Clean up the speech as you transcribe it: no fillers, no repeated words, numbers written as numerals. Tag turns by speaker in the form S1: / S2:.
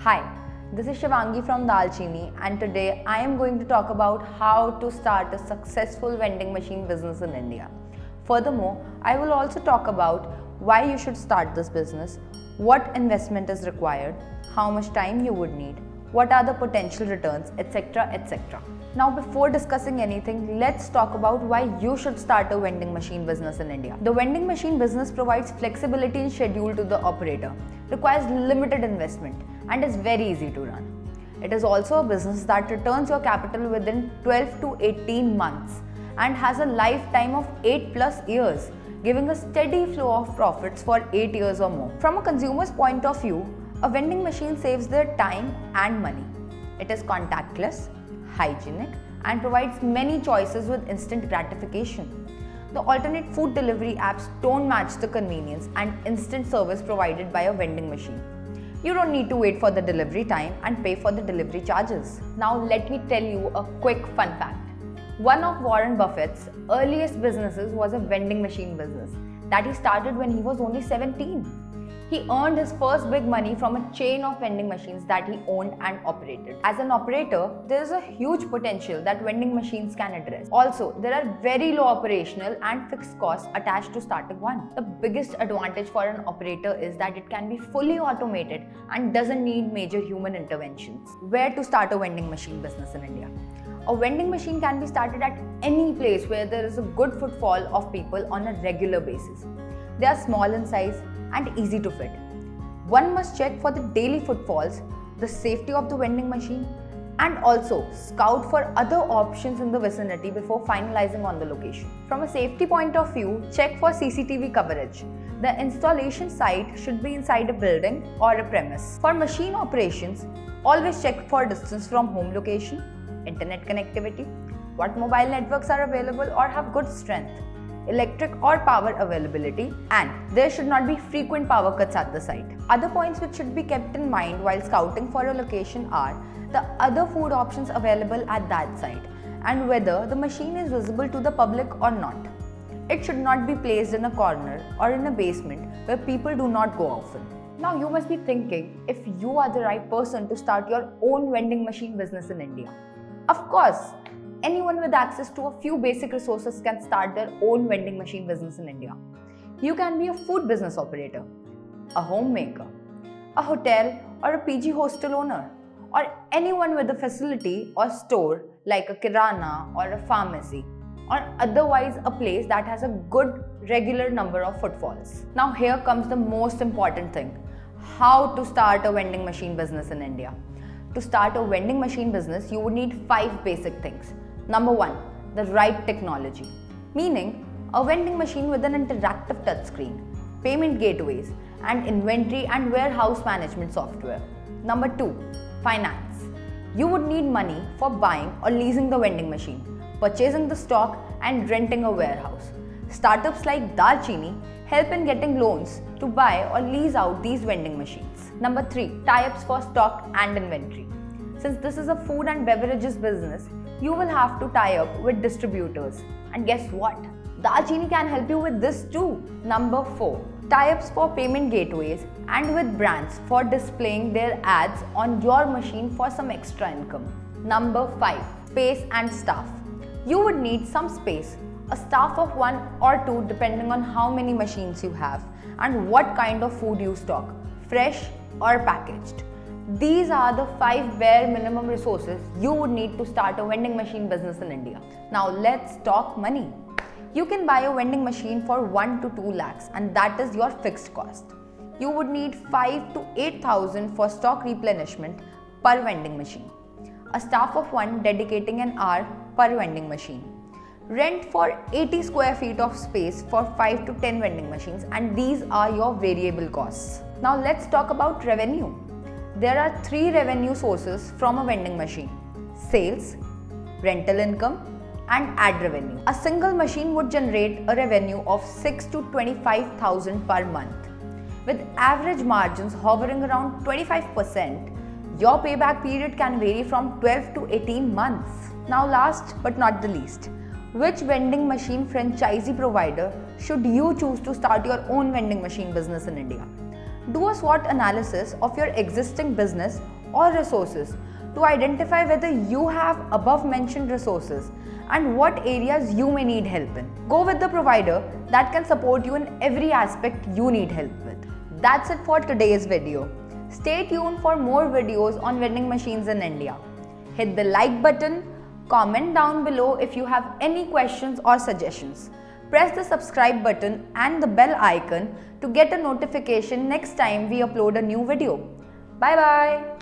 S1: Hi, this is Shivangi from Dalchini, and today I am going to talk about how to start a successful vending machine business in India. Furthermore, I will also talk about why you should start this business, what investment is required, how much time you would need, what are the potential returns, etc. etc. Now, before discussing anything, let's talk about why you should start a vending machine business in India. The vending machine business provides flexibility in schedule to the operator, requires limited investment, and is very easy to run. It is also a business that returns your capital within 12 to 18 months and has a lifetime of 8+ years, giving a steady flow of profits for 8 years or more. From a consumer's point of view, a vending machine saves their time and money. It is contactless, hygienic, and provides many choices with instant gratification. The alternate food delivery apps don't match the convenience and instant service provided by a vending machine. You don't need to wait for the delivery time and pay for the delivery charges. Now let me tell you a quick fun fact. One of Warren Buffett's earliest businesses was a vending machine business that he started when he was only 17. He earned his first big money from a chain of vending machines that he owned and operated. As an operator, there is a huge potential that vending machines can address. Also, there are very low operational and fixed costs attached to starting one. The biggest advantage for an operator is that it can be fully automated and doesn't need major human interventions. Where to start a vending machine business in India? A vending machine can be started at any place where there is a good footfall of people on a regular basis. They are small in size and easy to fit. One must check for the daily footfalls, the safety of the vending machine, and also scout for other options in the vicinity before finalizing on the location. From a safety point of view, check for CCTV coverage. The installation site should be inside a building or a premise. For machine operations, always check for distance from home location, internet connectivity, what mobile networks are available or have good strength, electric or power availability, and there should not be frequent power cuts at the site. Other points which should be kept in mind while scouting for a location are the other food options available at that site and whether the machine is visible to the public or not. It should not be placed in a corner or in a basement where people do not go often. Now you must be thinking if you are the right person to start your own vending machine business in India. Of course, anyone with access to a few basic resources can start their own vending machine business in India. You can be a food business operator, a homemaker, a hotel or a PG hostel owner, or anyone with a facility or store like a kirana or a pharmacy, or otherwise a place that has a good regular number of footfalls. Now here comes the most important thing, how to start a vending machine business in India. To start a vending machine business, you would need 5 basic things. Number 1, the right technology, meaning a vending machine with an interactive touchscreen, payment gateways, and inventory and warehouse management software. Number 2, finance. You would need money for buying or leasing the vending machine, purchasing the stock, and renting a warehouse. Startups like Dalchini help in getting loans to buy or lease out these vending machines. Number 3, tie-ups for stock and inventory. Since this is a food and beverages business, you will have to tie up with distributors. And guess what? Dalchini can help you with this too. Number 4, tie-ups for payment gateways and with brands for displaying their ads on your machine for some extra income. Number 5, space and staff. You would need some space, a staff of 1 or 2 depending on how many machines you have and what kind of food you stock, fresh or packaged. These are the 5 bare minimum resources you would need to start a vending machine business in India. Now let's talk money. You can buy a vending machine for 1 to 2 lakhs and that is your fixed cost. You would need 5 to 8,000 for stock replenishment per vending machine. A staff of 1 dedicating an hour per vending machine. Rent for 80 square feet of space for 5 to 10 vending machines, and these are your variable costs. Now let's talk about revenue. There are 3 revenue sources from a vending machine: sales, rental income, and ad revenue. A single machine would generate a revenue of 6 to 25,000 per month. With average margins hovering around 25%, your payback period can vary from 12 to 18 months. Now last but not the least, which vending machine franchisee provider should you choose to start your own vending machine business in India? Do a SWOT analysis of your existing business or resources to identify whether you have above mentioned resources and what areas you may need help in. Go with the provider that can support you in every aspect you need help with. That's it for today's video. Stay tuned for more videos on vending machines in India. Hit the like button, comment down below if you have any questions or suggestions. Press the subscribe button and the bell icon to get a notification next time we upload a new video. Bye bye.